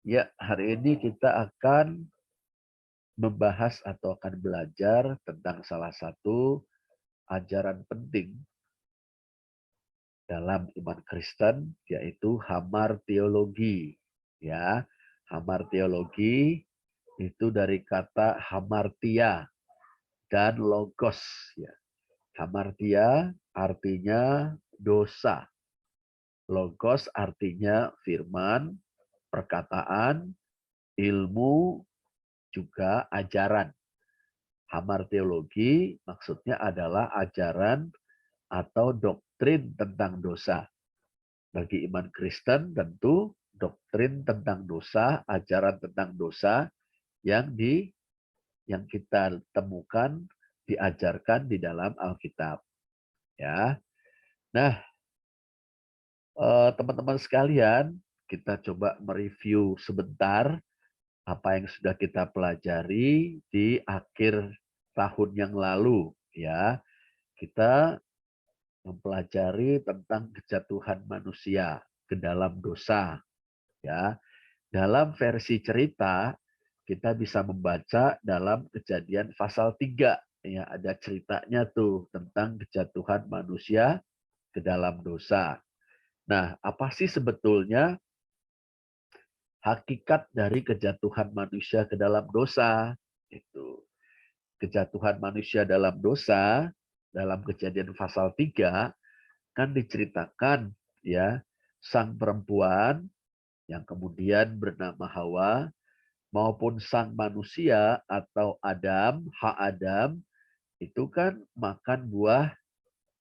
Ya, hari ini kita akan membahas atau akan belajar tentang salah satu ajaran penting dalam iman Kristen, yaitu hamartiologi. Ya, hamartiologi itu dari kata hamartia dan logos. Ya, hamartia artinya dosa, logos artinya firman, perkataan, ilmu, juga ajaran. Hamartiologi maksudnya adalah ajaran atau doktrin tentang dosa. Bagi iman Kristen tentu doktrin tentang dosa, ajaran tentang dosa yang yang kita temukan diajarkan di dalam Alkitab. Ya. Nah, teman-teman sekalian, kita coba mereview sebentar apa yang sudah kita pelajari di akhir tahun yang lalu, ya. Kita mempelajari tentang kejatuhan manusia ke dalam dosa, ya. Dalam versi cerita kita bisa membaca dalam Kejadian pasal 3, ya, ada ceritanya tuh tentang kejatuhan manusia ke dalam dosa. Nah, apa sih sebetulnya hakikat dari kejatuhan manusia ke dalam dosa? Itu. Kejatuhan manusia dalam dosa dalam Kejadian pasal 3 kan diceritakan, ya, sang perempuan yang kemudian bernama Hawa maupun sang manusia atau Adam, Adam itu kan makan buah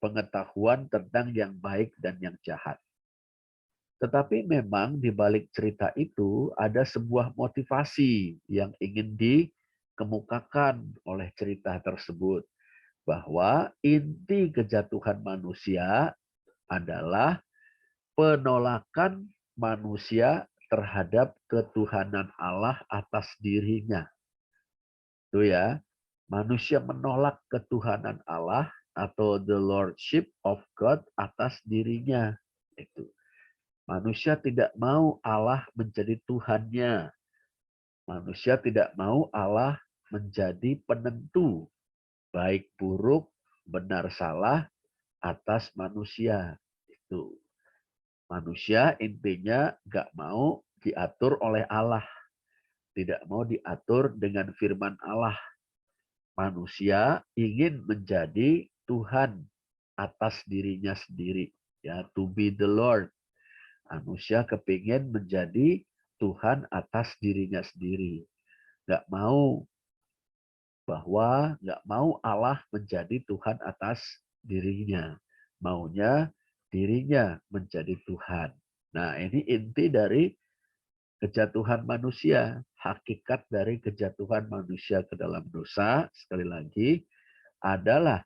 pengetahuan tentang yang baik dan yang jahat. Tetapi memang di balik cerita itu ada sebuah motivasi yang ingin dikemukakan oleh cerita tersebut, bahwa inti kejatuhan manusia adalah penolakan manusia terhadap ketuhanan Allah atas dirinya. Itu ya, manusia menolak ketuhanan Allah atau the lordship of God atas dirinya. Itu. Manusia tidak mau Allah menjadi Tuhannya. Manusia tidak mau Allah menjadi penentu baik buruk, benar salah atas manusia. Itu. Manusia intinya nggak mau diatur oleh Allah. Tidak mau diatur dengan firman Allah. Manusia ingin menjadi Tuhan atas dirinya sendiri. Ya, to be the Lord. Manusia kepingin menjadi Tuhan atas dirinya sendiri. Nggak mau nggak mau Allah menjadi Tuhan atas dirinya. Maunya dirinya menjadi Tuhan. Nah, ini inti dari kejatuhan manusia. Hakikat dari kejatuhan manusia ke dalam dosa, sekali lagi, adalah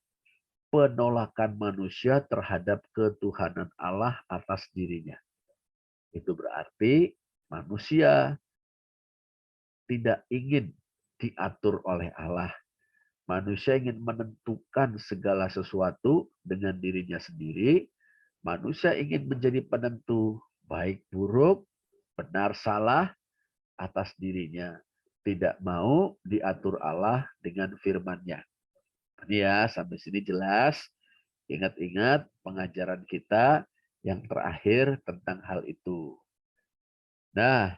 penolakan manusia terhadap ketuhanan Allah atas dirinya. Itu berarti manusia tidak ingin diatur oleh Allah. Manusia ingin menentukan segala sesuatu dengan dirinya sendiri. Manusia ingin menjadi penentu baik buruk, benar salah atas dirinya. Tidak mau diatur Allah dengan firman-Nya. Ini ya, sampai sini jelas. Ingat-ingat pengajaran kita yang terakhir tentang hal itu. Nah,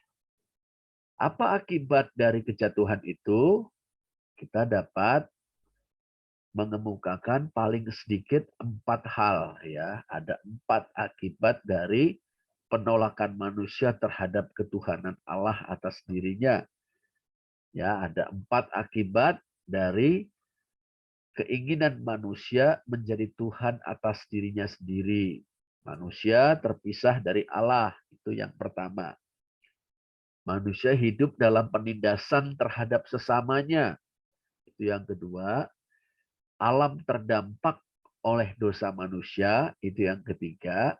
apa akibat dari kejatuhan itu? Kita dapat mengemukakan paling sedikit 4 hal, ya. Ada 4 akibat dari penolakan manusia terhadap ketuhanan Allah atas dirinya. Ya, ada 4 akibat dari keinginan manusia menjadi Tuhan atas dirinya sendiri. Manusia terpisah dari Allah, itu yang pertama. Manusia hidup dalam penindasan terhadap sesamanya, itu yang kedua. Alam terdampak oleh dosa manusia, itu yang ketiga.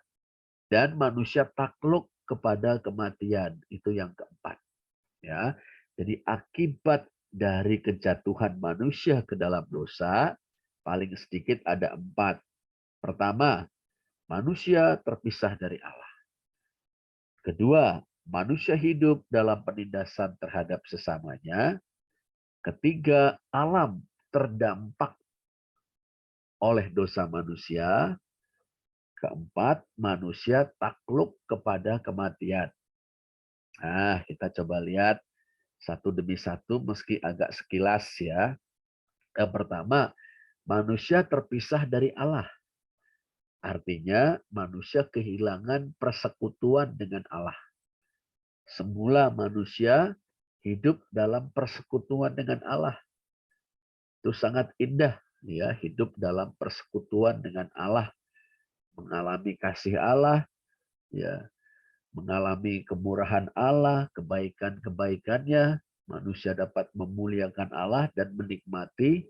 Dan manusia takluk kepada kematian, itu yang keempat. Ya, jadi akibat dari kejatuhan manusia ke dalam dosa paling sedikit ada 4. Pertama, manusia terpisah dari Allah. Kedua, manusia hidup dalam penindasan terhadap sesamanya. Ketiga, alam terdampak oleh dosa manusia. Keempat, manusia takluk kepada kematian. Nah, kita coba lihat satu demi satu meski agak sekilas ya. Yang pertama, manusia terpisah dari Allah. Artinya manusia kehilangan persekutuan dengan Allah. Semula manusia hidup dalam persekutuan dengan Allah. Itu sangat indah ya, hidup dalam persekutuan dengan Allah, mengalami kasih Allah, ya, mengalami kemurahan Allah, kebaikan-kebaikannya, manusia dapat memuliakan Allah dan menikmati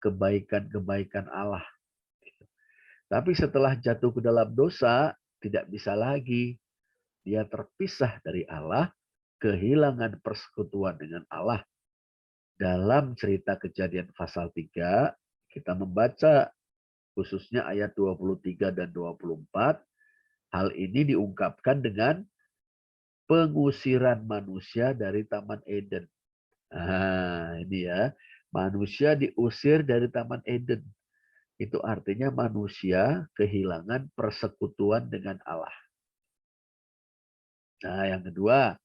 kebaikan-kebaikan Allah. Tapi setelah jatuh ke dalam dosa, tidak bisa lagi. Dia terpisah dari Allah, kehilangan persekutuan dengan Allah. Dalam cerita Kejadian pasal 3, kita membaca khususnya ayat 23 dan 24, hal ini diungkapkan dengan pengusiran manusia dari Taman Eden. Nah, ini ya, manusia diusir dari Taman Eden. Itu artinya manusia kehilangan persekutuan dengan Allah. Nah, yang kedua,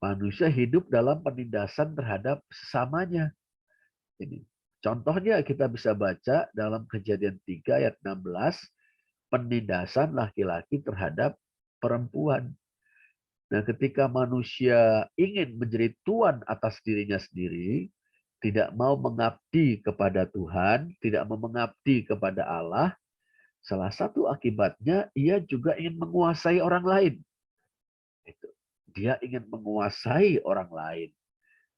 manusia hidup dalam penindasan terhadap sesamanya. Ini. Contohnya kita bisa baca dalam Kejadian 3 ayat 16, penindasan laki-laki terhadap perempuan. Nah, ketika manusia ingin menjadi tuan atas dirinya sendiri, tidak mau mengabdi kepada Tuhan, tidak mau mengabdi kepada Allah, salah satu akibatnya ia juga ingin menguasai orang lain. Dia ingin menguasai orang lain.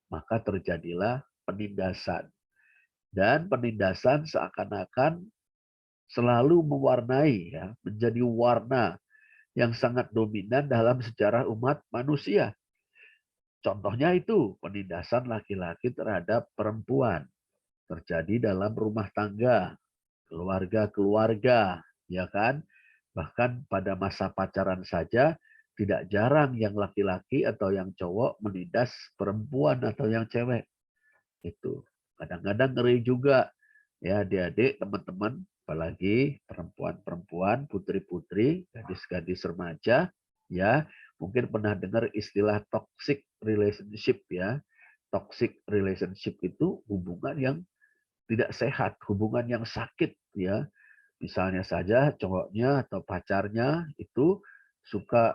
Maka terjadilah penindasan. Dan penindasan seakan-akan selalu mewarnai, ya, menjadi warna yang sangat dominan dalam sejarah umat manusia. Contohnya itu penindasan laki-laki terhadap perempuan. Terjadi dalam rumah tangga, keluarga-keluarga, ya kan? Bahkan pada masa pacaran saja tidak jarang yang laki-laki atau yang cowok menindas perempuan atau yang cewek. Itu kadang-kadang ngeri juga ya adik-adik, teman-teman, apalagi perempuan-perempuan, putri-putri, gadis-gadis remaja, ya mungkin pernah dengar istilah toxic relationship ya. Toxic relationship itu hubungan yang tidak sehat, hubungan yang sakit ya. Misalnya saja cowoknya atau pacarnya itu suka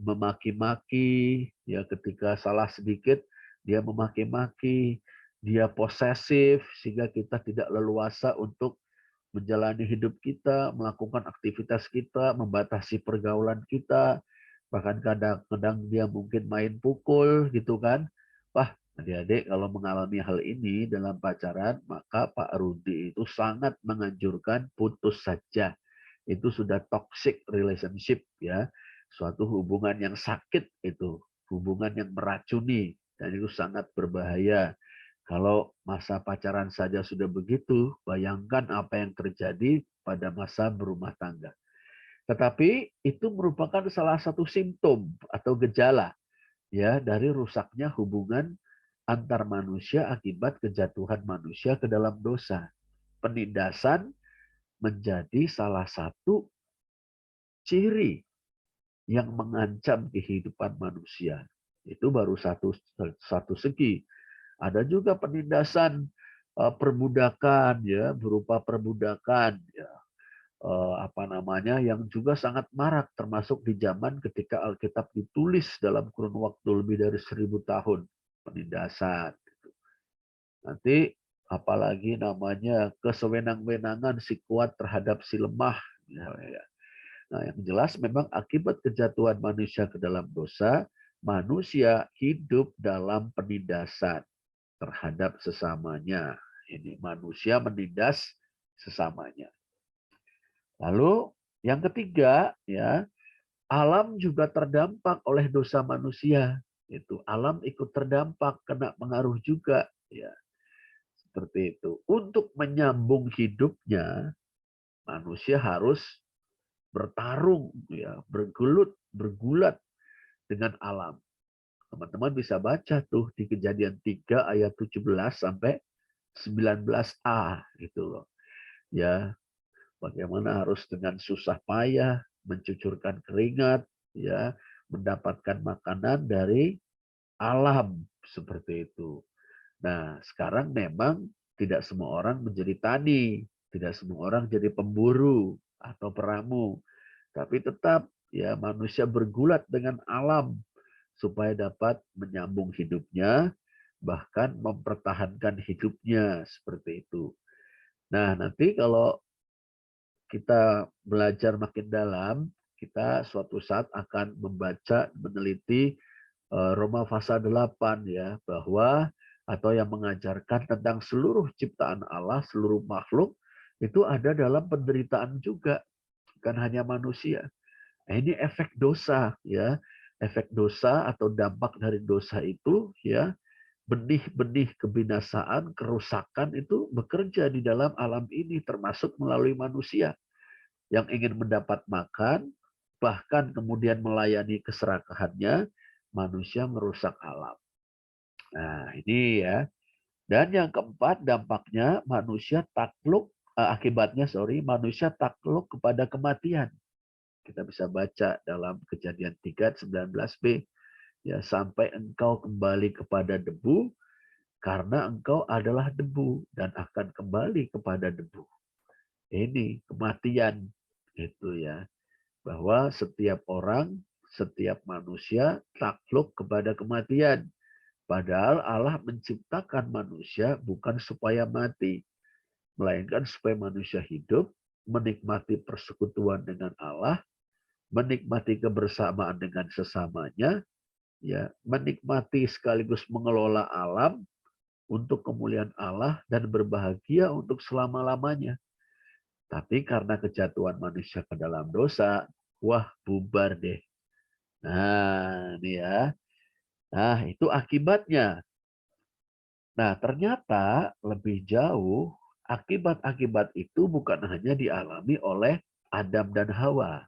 memaki-maki, ya ketika salah sedikit dia memaki-maki, dia posesif sehingga kita tidak leluasa untuk menjalani hidup kita, melakukan aktivitas kita, membatasi pergaulan kita, bahkan kadang-kadang dia mungkin main pukul gitu kan. Wah, adik-adik kalau mengalami hal ini dalam pacaran, maka Pak Rudi itu sangat menganjurkan putus saja. Itu sudah toxic relationship ya. Suatu hubungan yang sakit itu, hubungan yang meracuni dan itu sangat berbahaya. Kalau masa pacaran saja sudah begitu, bayangkan apa yang terjadi pada masa berumah tangga. Tetapi itu merupakan salah satu simptom atau gejala ya dari rusaknya hubungan antar manusia akibat kejatuhan manusia ke dalam dosa. Penindasan menjadi salah satu ciri yang mengancam kehidupan manusia. Itu baru satu segi. Ada juga penindasan perbudakan ya, berupa perbudakan ya, apa namanya, yang juga sangat marak termasuk di zaman ketika Alkitab ditulis dalam kurun waktu lebih dari 1000 tahun. Penindasan. Nanti apalagi namanya kesewenang-wenangan si kuat terhadap si lemah. Ya, ya. Nah, yang jelas memang akibat kejatuhan manusia ke dalam dosa, manusia hidup dalam penindasan terhadap sesamanya. Ini manusia menindas sesamanya. Lalu yang ketiga, ya, alam juga terdampak oleh dosa manusia. Itu alam ikut terdampak, kena pengaruh juga, ya. Seperti itu. Untuk menyambung hidupnya, manusia harus bertarung, ya, bergulat dengan alam. Teman-teman bisa baca tuh di Kejadian 3 ayat 17 sampai 19a gitu loh. Ya, bagaimana harus dengan susah payah mencucurkan keringat, ya, mendapatkan makanan dari alam seperti itu. Nah, sekarang memang tidak semua orang menjadi tani, tidak semua orang jadi pemburu atau peramu, tapi tetap ya manusia bergulat dengan alam supaya dapat menyambung hidupnya, bahkan mempertahankan hidupnya seperti itu. Nah, nanti kalau kita belajar makin dalam, kita suatu saat akan membaca, meneliti Roma pasal 8 ya, bahwa atau yang mengajarkan tentang seluruh ciptaan Allah, seluruh makhluk itu ada dalam penderitaan juga, bukan hanya manusia. Nah, ini efek dosa ya, efek dosa atau dampak dari dosa itu ya, benih-benih kebinasaan, kerusakan itu bekerja di dalam alam ini termasuk melalui manusia yang ingin mendapat makan, bahkan kemudian melayani keserakahannya, manusia merusak alam. Nah, ini ya. Dan yang keempat, dampaknya manusia takluk, akibatnya manusia takluk kepada kematian. Kita bisa baca dalam Kejadian 3 19b, ya, sampai engkau kembali kepada debu karena engkau adalah debu dan akan kembali kepada debu. Ini kematian itu ya. Bahwa setiap orang, setiap manusia takluk kepada kematian. Padahal Allah menciptakan manusia bukan supaya mati, melainkan supaya manusia hidup, menikmati persekutuan dengan Allah, menikmati kebersamaan dengan sesamanya, ya, menikmati sekaligus mengelola alam untuk kemuliaan Allah dan berbahagia untuk selama-lamanya. Tapi karena kejatuhan manusia ke dalam dosa, wah bubar deh. Nah, ini ya. Nah, itu akibatnya. Nah, ternyata lebih jauh, akibat-akibat itu bukan hanya dialami oleh Adam dan Hawa.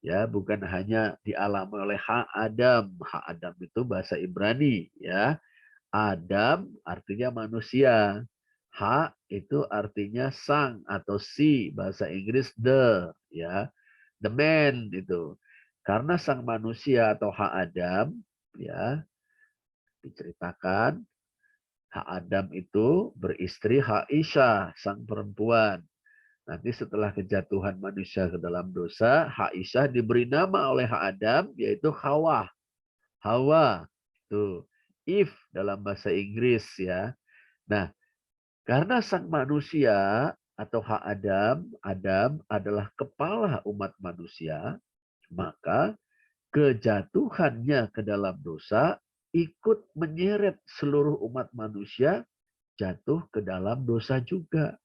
Ya, bukan hanya dialami oleh Adam. Adam itu bahasa Ibrani, ya. Adam artinya manusia. Itu artinya sang atau si, bahasa Inggris the, ya. The man itu. Karena sang manusia atau Adam, ya, diceritakan Adam itu beristri Aisyah, sang perempuan. Nanti setelah kejatuhan manusia ke dalam dosa, Aisyah diberi nama oleh Adam, yaitu Hawa. Hawa, itu Eve dalam bahasa Inggris ya. Nah, karena sang manusia atau Adam adalah kepala umat manusia, maka kejatuhannya ke dalam dosa ikut menyeret seluruh umat manusia jatuh ke dalam dosa juga.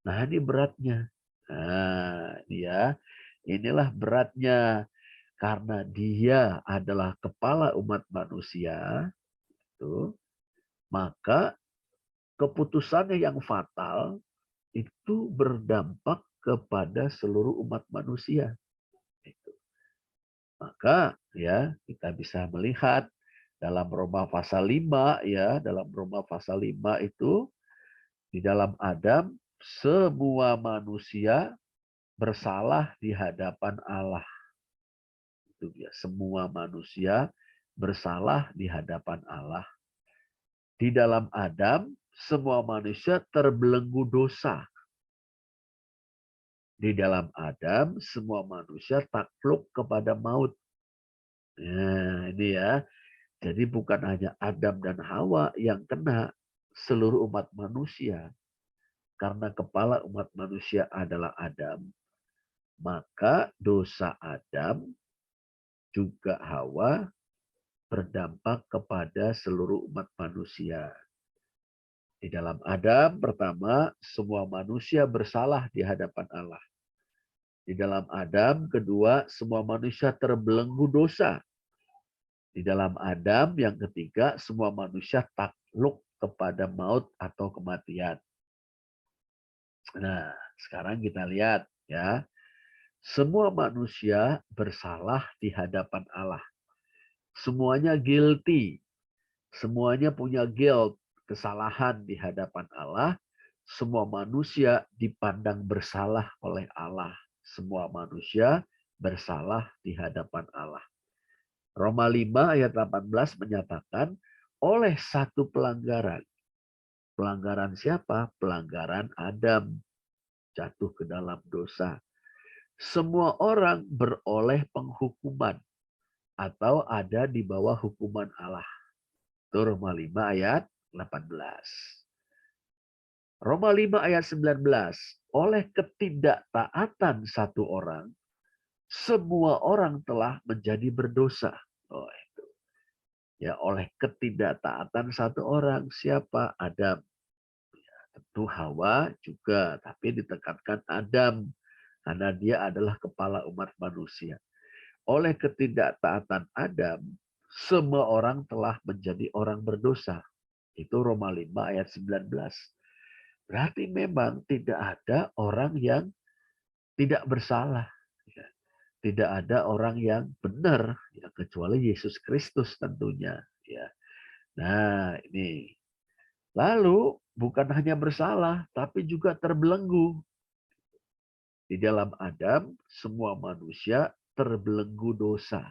Nah, ini beratnya. Nah, dia inilah beratnya karena dia adalah kepala umat manusia, itu, maka keputusannya yang fatal itu berdampak kepada seluruh umat manusia. Maka ya kita bisa melihat dalam Roma pasal 5 ya, dalam Roma pasal 5 itu di dalam Adam semua manusia bersalah di hadapan Allah. Itu dia, semua manusia bersalah di hadapan Allah. Di dalam Adam semua manusia terbelenggu dosa. Di dalam Adam semua manusia takluk kepada maut. Nah, ini ya. Jadi bukan hanya Adam dan Hawa yang kena, seluruh umat manusia. Karena kepala umat manusia adalah Adam, maka dosa Adam juga Hawa berdampak kepada seluruh umat manusia. Di dalam Adam pertama, semua manusia bersalah di hadapan Allah. Di dalam Adam kedua, semua manusia terbelenggu dosa. Di dalam Adam yang ketiga, semua manusia takluk kepada maut atau kematian. Nah, sekarang kita lihat ya. Semua manusia bersalah di hadapan Allah. Semuanya guilty. Semuanya punya guilt, kesalahan di hadapan Allah. Semua manusia dipandang bersalah oleh Allah. Semua manusia bersalah di hadapan Allah. Roma 5 ayat 18 menyatakan oleh satu pelanggaran. Pelanggaran siapa? Pelanggaran Adam. Jatuh ke dalam dosa. Semua orang beroleh penghukuman atau ada di bawah hukuman Allah. Itu Roma 5 ayat 18. Roma 5 ayat 19. Oleh ketidaktaatan satu orang, semua orang telah menjadi berdosa. Oh, itu. Ya, oleh ketidaktaatan satu orang, siapa? Adam. Tentu Hawa juga, tapi ditekankan Adam karena dia adalah kepala umat manusia. Oleh ketidaktaatan Adam, semua orang telah menjadi orang berdosa. Itu Roma 5 ayat 19. Berarti memang tidak ada orang yang tidak bersalah. Ya. Tidak ada orang yang benar, ya, kecuali Yesus Kristus tentunya. Ya. Nah, ini. Lalu bukan hanya bersalah, tapi juga terbelenggu. Di dalam Adam, semua manusia terbelenggu dosa.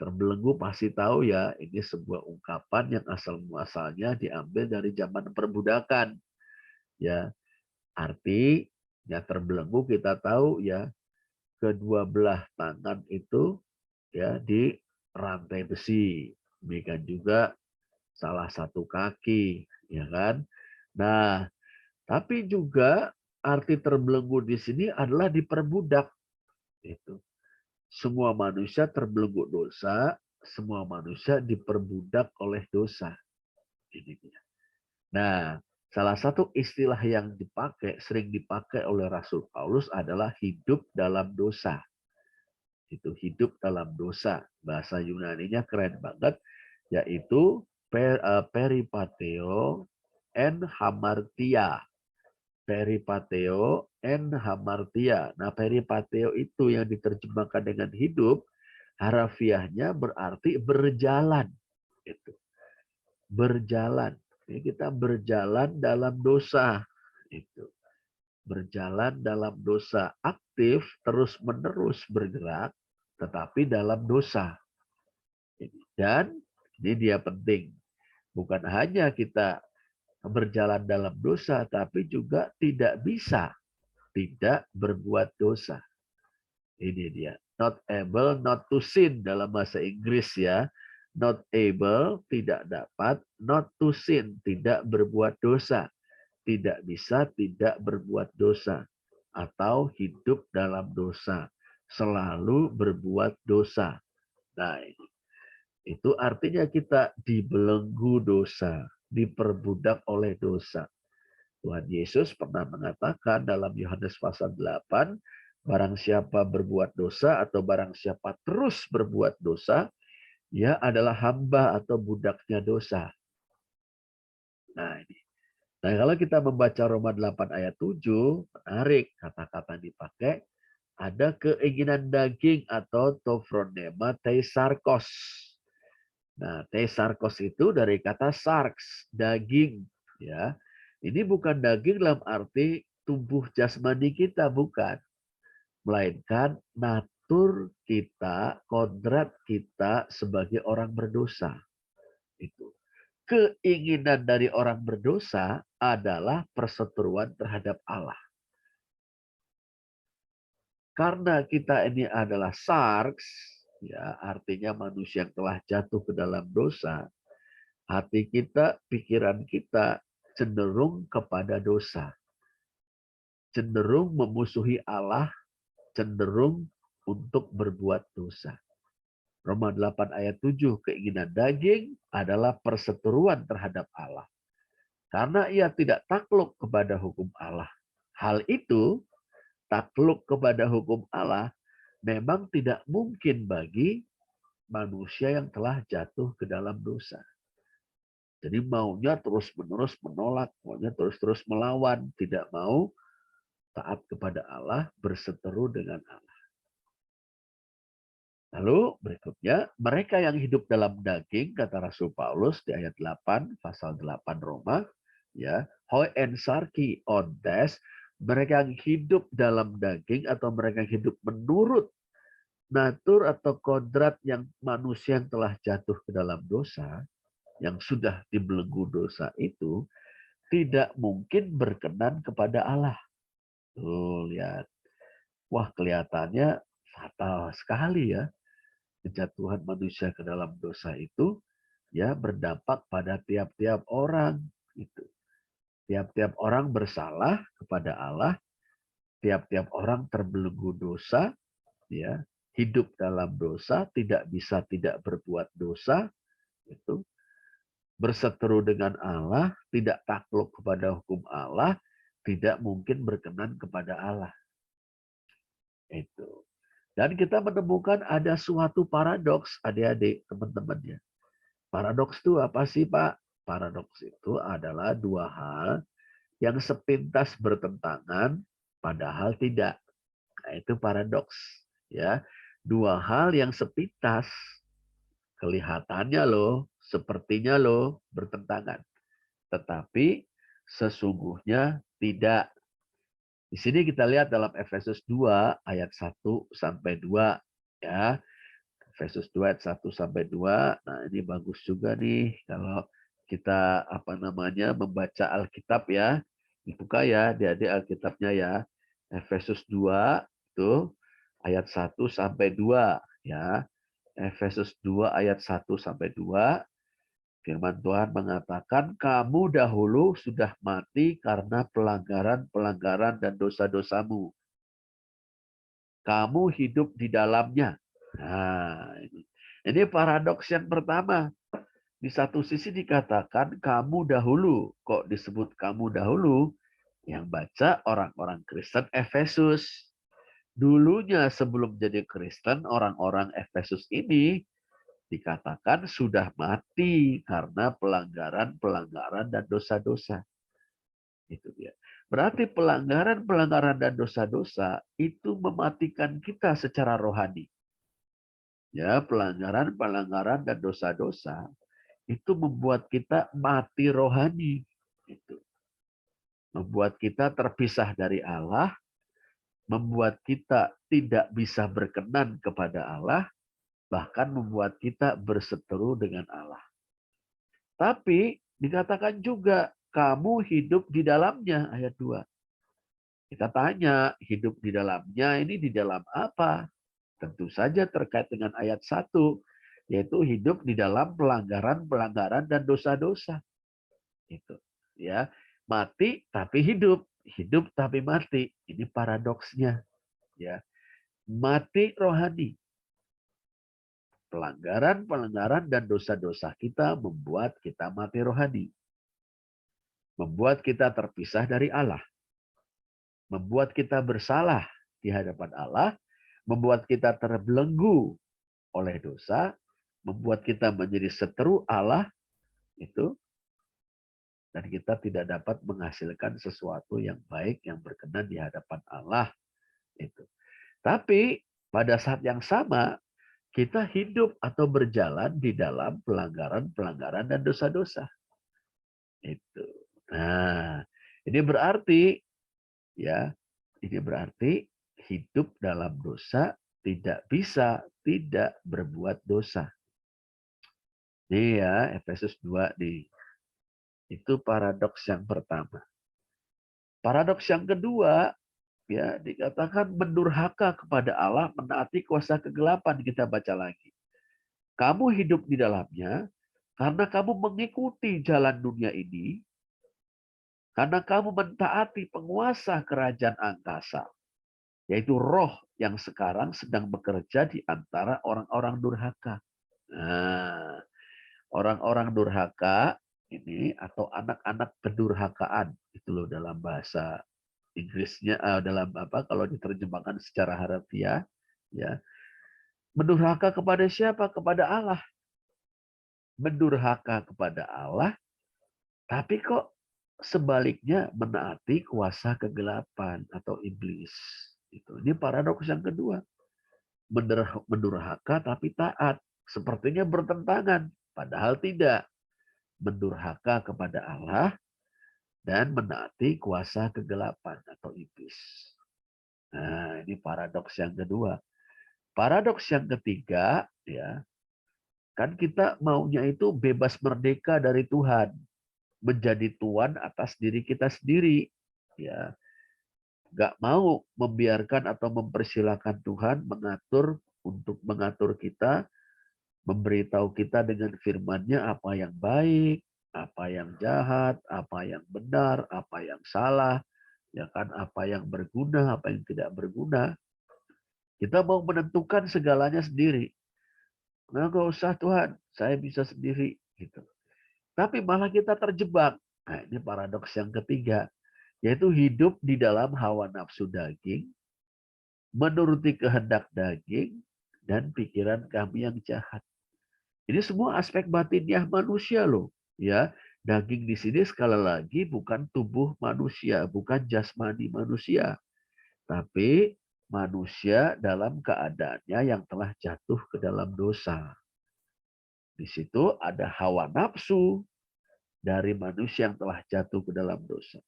Terbelenggu pasti tahu ya, ini sebuah ungkapan yang asal muasalnya diambil dari zaman perbudakan. Ya, artinya terbelenggu kita tahu ya, kedua belah tangan itu ya di rantai besi. Demikian juga salah satu kaki, ya kan? Nah, tapi juga arti terbelenggu di sini adalah diperbudak. Itu. Semua manusia terbelenggu dosa, semua manusia diperbudak oleh dosa. Ini dia. Nah, salah satu istilah yang dipakai, sering dipakai oleh Rasul Paulus adalah hidup dalam dosa. Itu hidup dalam dosa. Bahasa Yunaninya keren banget, yaitu peripateo en hamartia. Peripateo en hamartia. Nah, peripateo itu yang diterjemahkan dengan hidup, harafiahnya berarti berjalan. Itu. Berjalan. Ini kita berjalan dalam dosa. Itu. Berjalan dalam dosa, aktif, terus-menerus bergerak, tetapi dalam dosa. Dan ini dia penting. Bukan hanya kita berjalan dalam dosa, tapi juga tidak bisa tidak berbuat dosa. Ini dia. Not able, not to sin dalam bahasa Inggris ya. Not able, tidak dapat. Not to sin, tidak berbuat dosa. Tidak bisa tidak berbuat dosa. Atau hidup dalam dosa. Selalu berbuat dosa. Nah, itu artinya kita dibelenggu dosa. Diperbudak oleh dosa. Tuhan Yesus pernah mengatakan dalam Yohanes pasal 8, barang siapa berbuat dosa atau barang siapa terus berbuat dosa, ia adalah hamba atau budaknya dosa. Nah, ini. Nah, kalau kita membaca Roma 8 ayat 7, menarik kata-kata yang dipakai, ada keinginan daging atau tofronema teisarkos. Nah, teisarkos itu dari kata sarx, daging. Ya, ini bukan daging dalam arti tubuh jasmani kita, bukan. Melainkan natur kita, kodrat kita sebagai orang berdosa. Itu. Keinginan dari orang berdosa adalah perseteruan terhadap Allah. Karena kita ini adalah sarx, ya, artinya manusia yang telah jatuh ke dalam dosa, hati kita, pikiran kita cenderung kepada dosa. Cenderung memusuhi Allah, cenderung untuk berbuat dosa. Roma 8 ayat 7, keinginan daging adalah perseteruan terhadap Allah. Karena ia tidak takluk kepada hukum Allah. Hal itu, takluk kepada hukum Allah, memang tidak mungkin bagi manusia yang telah jatuh ke dalam dosa. Jadi maunya terus-menerus menolak, maunya terus-terus melawan, tidak mau taat kepada Allah, berseteru dengan Allah. Lalu berikutnya, mereka yang hidup dalam daging, kata Rasul Paulus di ayat 8, pasal 8 Roma, ya, hoi en sarki ontes, mereka yang hidup dalam daging atau mereka yang hidup menurut natur atau kodrat yang manusia yang telah jatuh ke dalam dosa, yang sudah dibelenggu dosa itu, tidak mungkin berkenan kepada Allah. Tuh, lihat. Wah, kelihatannya fatal sekali ya. Kejatuhan manusia ke dalam dosa itu ya berdampak pada tiap-tiap orang. Itu. Tiap-tiap orang bersalah kepada Allah, tiap-tiap orang terbelenggu dosa, ya, hidup dalam dosa, tidak bisa tidak berbuat dosa, itu berseteru dengan Allah, tidak takluk kepada hukum Allah, tidak mungkin berkenan kepada Allah. Itu. Dan kita menemukan ada suatu paradoks, adik-adik, teman-teman ya. Paradoks itu apa sih, Pak? Paradoks itu adalah dua hal yang sepintas bertentangan, padahal tidak. Nah, itu paradoks. Ya, dua hal yang sepintas kelihatannya loh, sepertinya loh bertentangan. Tetapi sesungguhnya tidak. Di sini kita lihat dalam Efesus 2 ayat 1 sampai 2 ya. Efesus 2 ayat 1 sampai 2. Nah, ini bagus juga nih kalau kita membaca Alkitab ya. Dibuka ya, adik-adik Alkitabnya ya. Efesus 2 itu ayat 1 sampai 2 ya. Efesus 2 ayat 1 sampai 2. Firman Tuhan mengatakan, kamu dahulu sudah mati karena pelanggaran-pelanggaran dan dosa-dosamu. Kamu hidup di dalamnya. Nah, ini paradoks yang pertama. Di satu sisi dikatakan kamu dahulu. Kok disebut kamu dahulu? Yang baca orang-orang Kristen Efesus. Dulunya sebelum jadi Kristen, orang-orang Efesus ini dikatakan sudah mati karena pelanggaran-pelanggaran dan dosa-dosa. Itu dia. Berarti pelanggaran-pelanggaran dan dosa-dosa itu mematikan kita secara rohani. Ya, pelanggaran-pelanggaran dan dosa-dosa itu membuat kita mati rohani. Itu. Membuat kita terpisah dari Allah, membuat kita tidak bisa berkenan kepada Allah, bahkan membuat kita berseteru dengan Allah. Tapi dikatakan juga kamu hidup di dalamnya, ayat 2. Kita tanya, hidup di dalamnya ini di dalam apa? Tentu saja terkait dengan ayat 1, yaitu hidup di dalam pelanggaran-pelanggaran dan dosa-dosa. Itu, ya. Mati tapi hidup, hidup tapi mati. Ini paradoksnya, ya. Mati rohani. Pelanggaran-pelanggaran dan dosa-dosa kita membuat kita mati rohani. Membuat kita terpisah dari Allah. Membuat kita bersalah di hadapan Allah, membuat kita terbelenggu oleh dosa, membuat kita menjadi seteru Allah, itu, dan kita tidak dapat menghasilkan sesuatu yang baik, yang berkenan di hadapan Allah. Itu. Tapi pada saat yang sama, kita hidup atau berjalan di dalam pelanggaran-pelanggaran dan dosa-dosa. Itu. Nah, ini berarti ya, ini berarti hidup dalam dosa tidak bisa tidak berbuat dosa. Ini ya, Efesus 2 di itu paradoks yang pertama. Paradoks yang kedua, ya dikatakan mendurhaka kepada Allah, menaati kuasa kegelapan. Kita baca lagi. Kamu hidup di dalamnya karena kamu mengikuti jalan dunia ini, karena kamu mentaati penguasa kerajaan angkasa, yaitu roh yang sekarang sedang bekerja di antara orang-orang durhaka. Nah, orang-orang durhaka ini atau anak-anak kedurhakaan itu loh dalam bahasa Inggrisnya, dalam apa kalau diterjemahkan secara harfiah ya, mendurhaka kepada siapa? Kepada Allah. Mendurhaka kepada Allah, tapi kok sebaliknya menaati kuasa kegelapan atau iblis. Itu. Ini paradoks yang kedua. mendurhaka tapi taat. Sepertinya bertentangan, padahal tidak. Mendurhaka kepada Allah dan menaati kuasa kegelapan atau iblis. Nah, ini paradoks yang kedua. Paradoks yang ketiga, ya, kan kita maunya itu bebas merdeka dari Tuhan, menjadi tuan atas diri kita sendiri, ya. Nggak mau membiarkan atau mempersilahkan Tuhan mengatur kita, memberitahu kita dengan firman-Nya apa yang baik, apa yang jahat, apa yang benar, apa yang salah, ya kan, apa yang berguna, apa yang tidak berguna. Kita mau menentukan segalanya sendiri. Nah, nggak usah Tuhan, saya bisa sendiri gitu. Tapi malah kita terjebak. Nah, ini paradoks yang ketiga, yaitu hidup di dalam hawa nafsu daging, menuruti kehendak daging dan pikiran kami yang jahat. Ini semua aspek batiniah manusia loh, ya. Daging di sini sekali lagi bukan tubuh manusia, bukan jasmani manusia, tapi manusia dalam keadaannya yang telah jatuh ke dalam dosa. Di situ ada hawa nafsu dari manusia yang telah jatuh ke dalam dosa.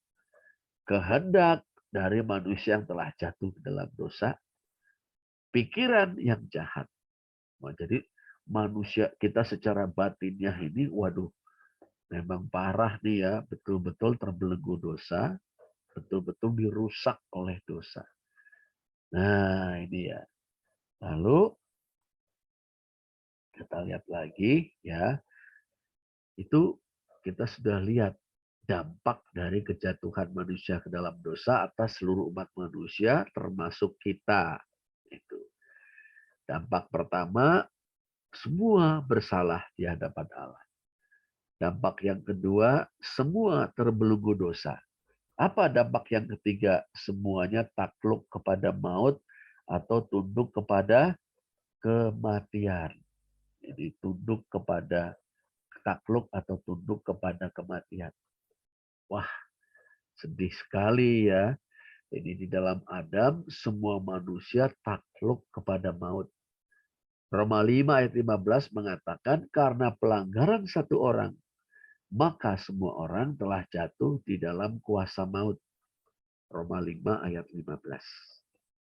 Kehendak dari manusia yang telah jatuh ke dalam dosa. Pikiran yang jahat. Nah, jadi manusia kita secara batinnya ini, waduh, memang parah nih ya, betul-betul terbelenggu dosa, betul-betul dirusak oleh dosa. Nah, ini ya. Lalu kita lihat lagi ya, itu kita sudah lihat dampak dari kejatuhan manusia ke dalam dosa atas seluruh umat manusia termasuk kita. Itu. Dampak pertama, semua bersalah di hadapan Allah. Dampak yang kedua, semua terbelenggu dosa. Apa dampak yang ketiga? Semuanya takluk kepada maut atau tunduk kepada kematian. Jadi tunduk kepada takluk atau tunduk kepada kematian. Wah, sedih sekali ya. Jadi di dalam Adam semua manusia takluk kepada maut. Roma 5 ayat 15 mengatakan karena pelanggaran satu orang maka semua orang telah jatuh di dalam kuasa maut. Roma 5 ayat 15.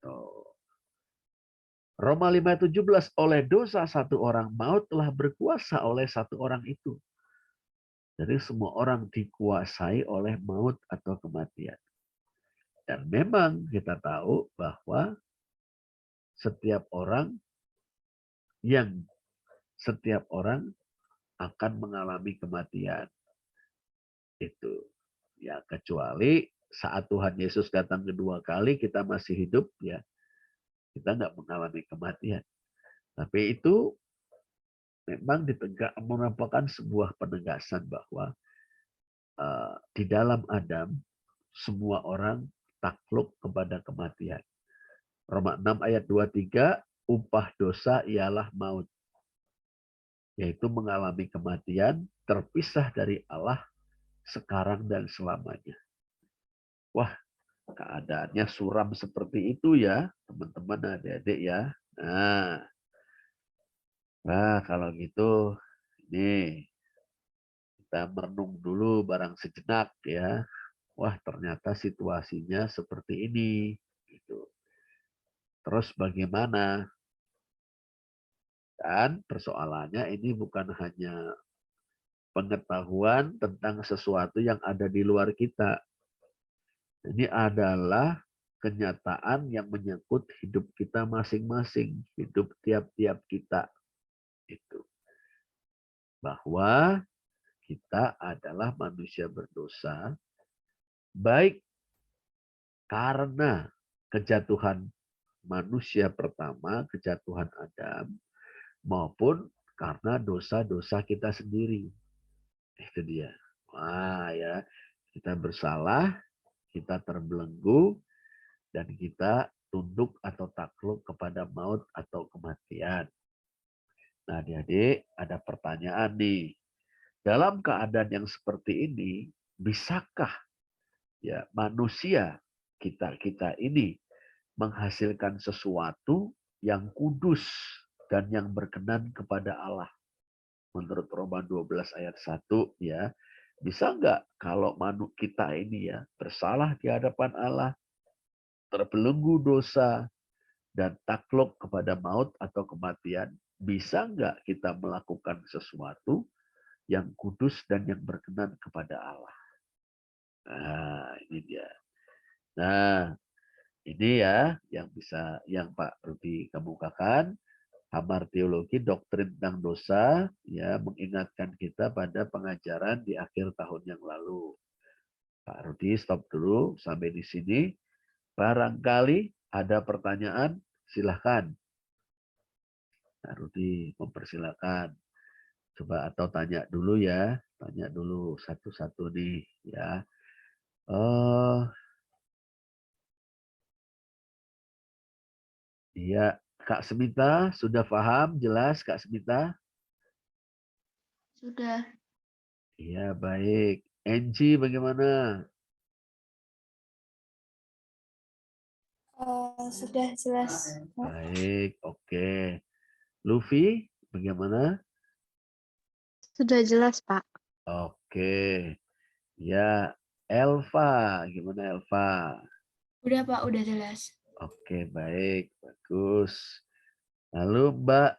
Tuh. Roma 5 ayat 17, oleh dosa satu orang maut telah berkuasa oleh satu orang itu. Jadi semua orang dikuasai oleh maut atau kematian. Dan memang kita tahu bahwa setiap orang setiap orang akan mengalami kematian. Itu. Ya, kecuali saat Tuhan Yesus datang kedua kali kita masih hidup, ya kita nggak mengalami kematian. Tapi itu memang merupakan sebuah penegasan bahwa di dalam Adam semua orang takluk kepada kematian. Roma 6 ayat 23, upah dosa ialah maut, yaitu mengalami kematian, terpisah dari Allah sekarang dan selamanya. Wah, keadaannya suram seperti itu ya, teman-teman, adik-adik ya. Nah, kalau gitu, ini kita merenung dulu barang sejenak ya. Wah, ternyata situasinya seperti ini. Gitu. Terus bagaimana? Dan persoalannya ini bukan hanya pengetahuan tentang sesuatu yang ada di luar kita. Ini adalah kenyataan yang menyangkut hidup kita masing-masing, hidup tiap-tiap kita. Itu. Bahwa kita adalah manusia berdosa, baik karena kejatuhan manusia pertama, kejatuhan Adam, maupun karena dosa-dosa kita sendiri. Itu dia. Wah ya, kita bersalah, kita terbelenggu, dan kita tunduk atau takluk kepada maut atau kematian. Nah, adik-adik, ada pertanyaan nih. Dalam keadaan yang seperti ini, bisakah ya manusia kita ini menghasilkan sesuatu yang kudus dan yang berkenan kepada Allah. Menurut Roma 12 ayat 1 ya. Bisa enggak kalau kita ini ya bersalah di hadapan Allah, terbelenggu dosa, dan takluk kepada maut atau kematian, bisa enggak kita melakukan sesuatu yang kudus dan yang berkenan kepada Allah? Nah, ini dia. Nah, ini ya yang Pak Rudi kemukakan. Kamar Teologi Doktrin tentang Dosa ya mengingatkan kita pada pengajaran di akhir tahun yang lalu. Pak Rudi stop dulu sampai di sini. Barangkali ada pertanyaan, silahkan. Pak Rudi mempersilahkan. Coba atau tanya dulu ya, tanya dulu satu-satu nih ya. Oh, iya, Kak Semita sudah paham jelas Kak Semita? Sudah. Iya, baik. Angie bagaimana? Sudah jelas. Baik, oke. Luffy bagaimana? Sudah jelas, Pak. Oke. Ya, Elva, gimana Elva? Udah, Pak, udah jelas. Oke, baik, bagus. Lalu Mbak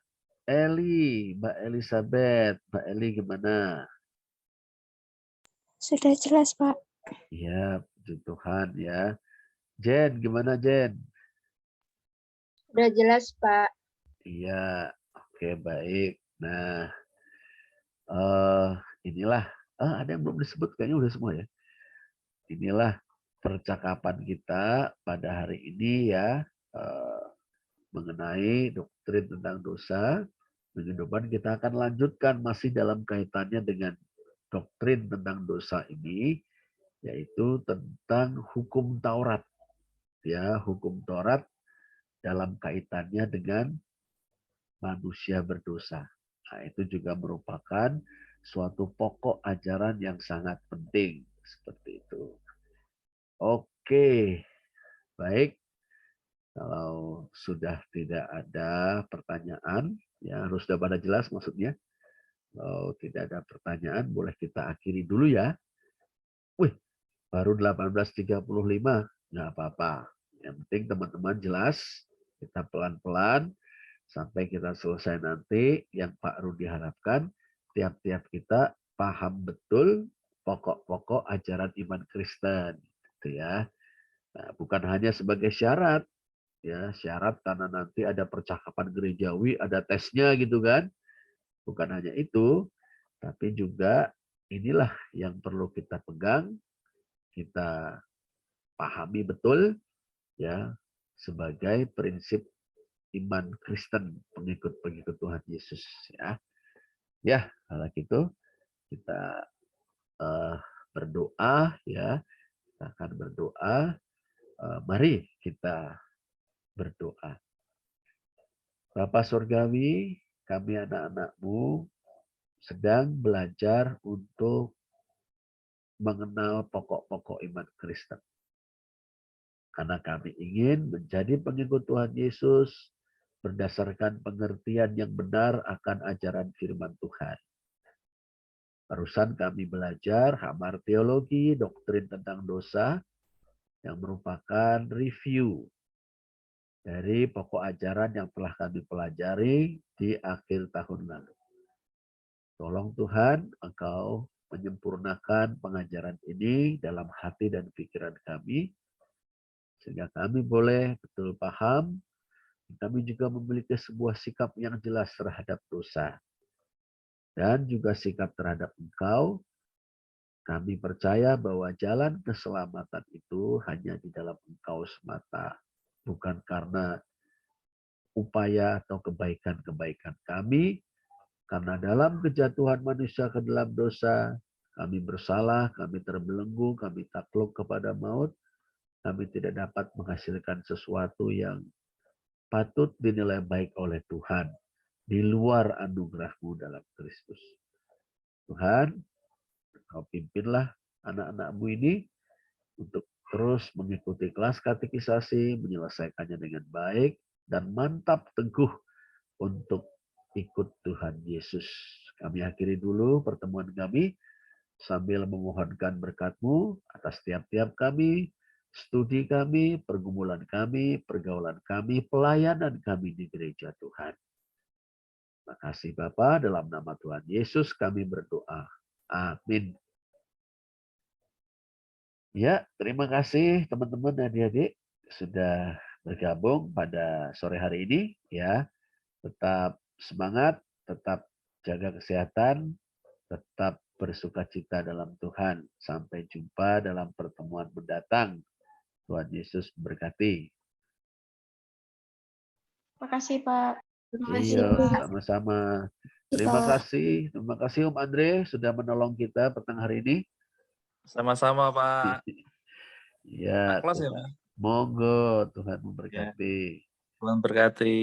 Elizabeth, Mbak Eli gimana? Sudah jelas, Pak. Ya, puji Tuhan ya. Jen, gimana Jen? Sudah jelas, Pak. Iya, oke baik. Nah, eh inilah, ada yang belum disebut, kayaknya udah semua ya. Inilah percakapan kita pada hari ini ya, mengenai doktrin tentang dosa. Minggu depan kita akan lanjutkan masih dalam kaitannya dengan doktrin tentang dosa ini, yaitu tentang hukum Taurat. Ya, hukum Taurat dalam kaitannya dengan manusia berdosa. Nah, itu juga merupakan suatu pokok ajaran yang sangat penting. Seperti itu. Oke, baik. Kalau sudah tidak ada pertanyaan, ya harus sudah pada jelas maksudnya. Kalau tidak ada pertanyaan, boleh kita akhiri dulu ya. Wih, baru 18.35, nggak apa-apa. Yang penting teman-teman jelas, kita pelan-pelan sampai kita selesai nanti. Yang Pak Rudi harapkan, tiap-tiap kita paham betul pokok-pokok ajaran iman Kristen. Gitu ya. Nah, bukan hanya sebagai syarat, ya syarat karena nanti ada percakapan gerejawi, ada tesnya gitu kan. Bukan hanya itu, tapi juga inilah yang perlu kita pegang, kita pahami betul ya sebagai prinsip iman Kristen pengikut-pengikut Tuhan Yesus ya. Ya, kalau gitu kita uh, berdoa ya. Kita akan berdoa. Mari kita berdoa. Bapa Surgawi, kami anak-anak-Mu sedang belajar untuk mengenal pokok-pokok iman Kristen. Karena kami ingin menjadi pengikut Tuhan Yesus berdasarkan pengertian yang benar akan ajaran firman Tuhan. Barusan kami belajar kamar teologi, doktrin tentang dosa, yang merupakan review dari pokok ajaran yang telah kami pelajari di akhir tahun lalu. Tolong Tuhan, Engkau menyempurnakan pengajaran ini dalam hati dan pikiran kami, sehingga kami boleh betul paham, kami juga memiliki sebuah sikap yang jelas terhadap dosa, dan juga sikap terhadap Engkau. Kami percaya bahwa jalan keselamatan itu hanya di dalam Engkau semata, bukan karena upaya atau kebaikan-kebaikan kami, karena dalam kejatuhan manusia ke dalam dosa, kami bersalah, kami terbelenggu, kami takluk kepada maut, kami tidak dapat menghasilkan sesuatu yang patut dinilai baik oleh Tuhan di luar anugerah-Mu dalam Kristus. Tuhan, Kau pimpinlah anak-anak-Mu ini untuk terus mengikuti kelas katekisasi, menyelesaikannya dengan baik, dan mantap teguh untuk ikut Tuhan Yesus. Kami akhiri dulu pertemuan kami sambil memohonkan berkat-Mu atas tiap-tiap kami, studi kami, pergumulan kami, pergaulan kami, pelayanan kami di gereja Tuhan. Terima kasih Bapa, dalam nama Tuhan Yesus kami berdoa. Amin. Ya, terima kasih teman-teman dan adik-adik sudah bergabung pada sore hari ini. Ya, tetap semangat, tetap jaga kesehatan, tetap bersukacita dalam Tuhan. Sampai jumpa dalam pertemuan mendatang. Tuhan Yesus berkati. Makasih, Pak. Terima kasih, Iya, Pak. sama-sama. Terima kasih Om Andre sudah menolong kita petang hari ini. Sama-sama, Pak. Ya, Kelas ya, Pak? monggo Tuhan Ya. memberkati. Tuhan berkati.